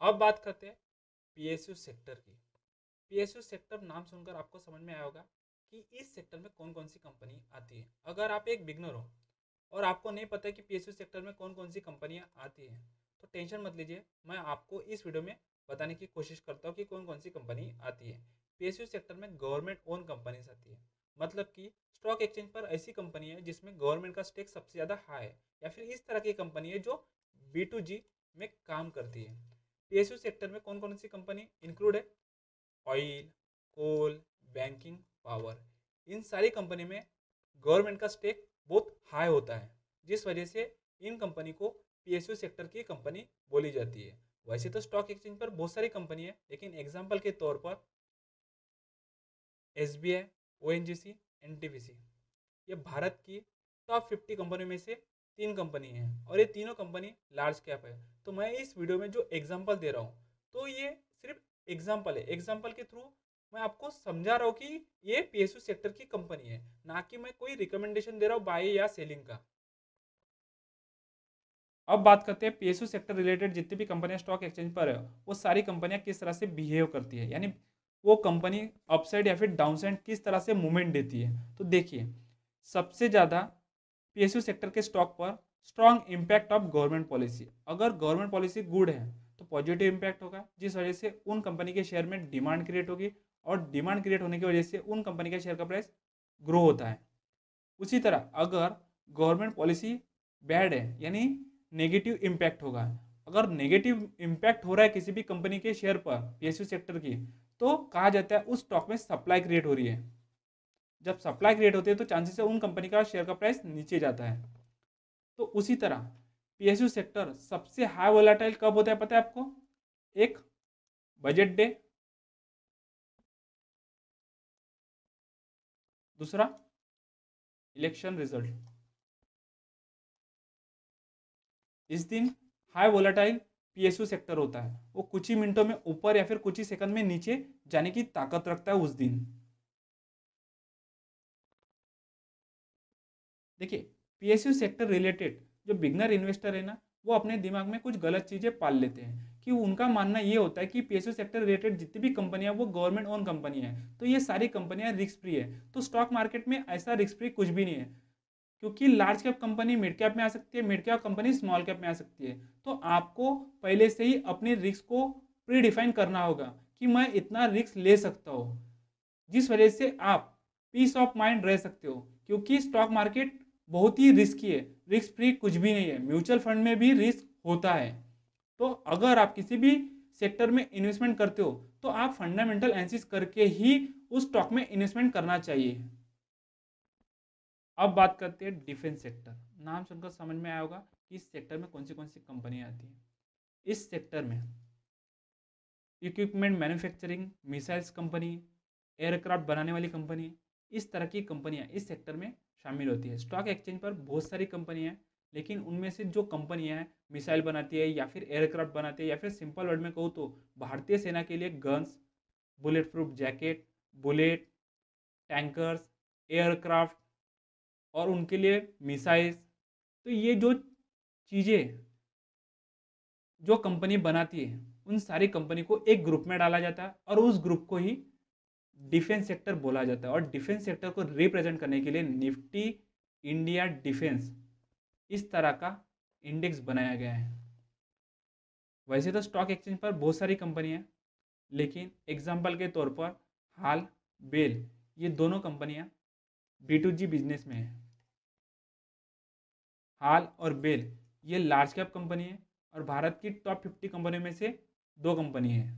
अब बात करते हैं पीएसयू सेक्टर की। पीएसयू सेक्टर नाम सुनकर आपको समझ में आया होगा कि इस सेक्टर में कौन कौन सी कंपनी आती है। अगर आप एक बिगनर हो और आपको नहीं पता है कि पीएसयू सेक्टर में कौन कौन सी कंपनियां आती हैं, तो टेंशन मत लीजिए, मैं आपको इस वीडियो में बताने की कोशिश करता हूँ कि कौन कौन सी कंपनी आती है। पीएसयू सेक्टर में गवर्नमेंट ओन कंपनीज आती है, मतलब कि स्टॉक एक्सचेंज पर ऐसी कंपनी है जिसमें गवर्नमेंट का स्टेक सबसे ज़्यादा हाई है, या फिर इस तरह की कंपनी है जो B2G में काम करती है। पीएसयू सेक्टर में कौन कौन सी कंपनी इंक्लूड है? ऑयल, कोल, बैंकिंग, पावर। इन सारी कंपनी में गवर्नमेंट का स्टेक बहुत हाई होता है, जिस वजह से इन कंपनी को पीएसयू सेक्टर की कंपनी बोली जाती है। वैसे तो स्टॉक एक्सचेंज पर बहुत सारी कंपनी है, लेकिन एग्जाम्पल के तौर पर SBI, ONGC, NTPC, ये भारत की टॉप 50 कंपनी में से 3 कंपनी हैं, और ये तीनों कंपनी लार्ज कैप है। तो मैं इस वीडियो में जो एग्जांपल दे रहा हूँ, तो ये सिर्फ एग्जांपल है। एग्जांपल के थ्रू मैं आपको समझा रहा हूँ कि ये पीएसयू सेक्टर की कंपनी है, ना कि मैं कोई रिकमेंडेशन दे रहा हूँ बाय या सेलिंग का। अब बात करते हैं पीएसयू सेक्टर रिलेटेड जितनी भी कंपनियां स्टॉक एक्सचेंज पर है, वो सारी कंपनियां किस तरह से बिहेव करती है, यानी वो कंपनी अपसाइड या फिर डाउनसाइड किस तरह से मूवमेंट देती है। तो देखिए, सबसे ज़्यादा पीएसयू सेक्टर के स्टॉक पर strong impact of government policy. अगर गवर्नमेंट पॉलिसी गुड है तो पॉजिटिव इम्पैक्ट होगा, जिस वजह से उन कंपनी के शेयर में डिमांड क्रिएट होगी, और डिमांड क्रिएट होने की वजह से उन कंपनी के शेयर का प्राइस ग्रो होता है। उसी तरह अगर गवर्नमेंट पॉलिसी बैड है, यानी नेगेटिव इम्पैक्ट होगा। अगर नेगेटिव इम्पैक्ट हो रहा है किसी भी कंपनी के शेयर पर पीएसयू सेक्टर की, तो कहा जाता है उस स्टॉक में सप्लाई क्रिएट हो रही है। जब सप्लाई क्रिएट होती है तो चांसेस है उन कंपनी का शेयर का प्राइस नीचे जाता है। तो उसी तरह पीएसयू सेक्टर सबसे हाई वोलेटाइल कब होता है पता है आपको? एक, बजट डे। दूसरा, इलेक्शन रिजल्ट। इस दिन हाई वोलेटाइल पीएसयू सेक्टर होता है, वो कुछ ही मिनटों में ऊपर या फिर कुछ ही सेकंड में नीचे जाने की ताकत रखता है उस दिन। देखिए, पीएसयू सेक्टर रिलेटेड जो बिगनर इन्वेस्टर है ना, वो अपने दिमाग में कुछ गलत चीज़ें पाल लेते हैं कि उनका मानना ये होता है कि पीएसयू सेक्टर रिलेटेड जितनी भी कंपनियां वो गवर्नमेंट ओन कंपनी है, तो ये सारी कंपनियां रिस्क फ्री है। तो स्टॉक मार्केट में ऐसा रिस्क फ्री कुछ भी नहीं है, क्योंकि large cap company mid cap में आ सकती है, mid cap company small cap में आ सकती है। तो आपको पहले से ही अपने रिस्क को प्री डिफाइन करना होगा कि मैं इतना रिस्क ले सकता हूँ, जिस वजह से आप पीस ऑफ माइंड रह सकते हो। क्योंकि स्टॉक मार्केट बहुत ही रिस्की है, रिस्क फ्री कुछ भी नहीं है। म्यूचुअल फंड में भी रिस्क होता है। तो अगर आप किसी भी सेक्टर में इन्वेस्टमेंट करते हो, तो आप फंडामेंटल एनालिसिस करके ही उस स्टॉक में इन्वेस्टमेंट करना चाहिए। अब बात करते हैं डिफेंस सेक्टर। नाम सुनकर समझ में आया होगा कि इस सेक्टर में कौन सी कंपनियां आती हैं। इस सेक्टर में equipment manufacturing, missiles company, aircraft बनाने वाली कंपनी, इस तरह की कंपनियां इस सेक्टर में शामिल होती है। स्टॉक एक्सचेंज पर बहुत सारी कंपनियां हैं, लेकिन उनमें से जो कंपनियां हैं मिसाइल बनाती है या फिर एयरक्राफ्ट बनाती है, या फिर सिंपल वर्ड में कहूँ तो भारतीय सेना के लिए guns, bullet proof jacket, bullet, tankers, aircraft, और उनके लिए मिसाइल्स। तो ये जो चीज़ें जो कंपनी बनाती है, उन सारी कंपनी को एक ग्रुप में डाला जाता है, और उस ग्रुप को ही डिफेंस सेक्टर बोला जाता है। और डिफेंस सेक्टर को रिप्रेजेंट करने के लिए निफ्टी इंडिया डिफेंस इस तरह का इंडेक्स बनाया गया है। वैसे तो स्टॉक एक्सचेंज पर बहुत सारी कंपनियां हैं, लेकिन एग्जांपल के तौर पर हाल, बेल, ये दोनों कंपनियां B2G बिजनेस में है। हाल और बेल ये लार्ज कैप कंपनी है, और भारत की टॉप 50 कंपनियों में से 2 कंपनी है।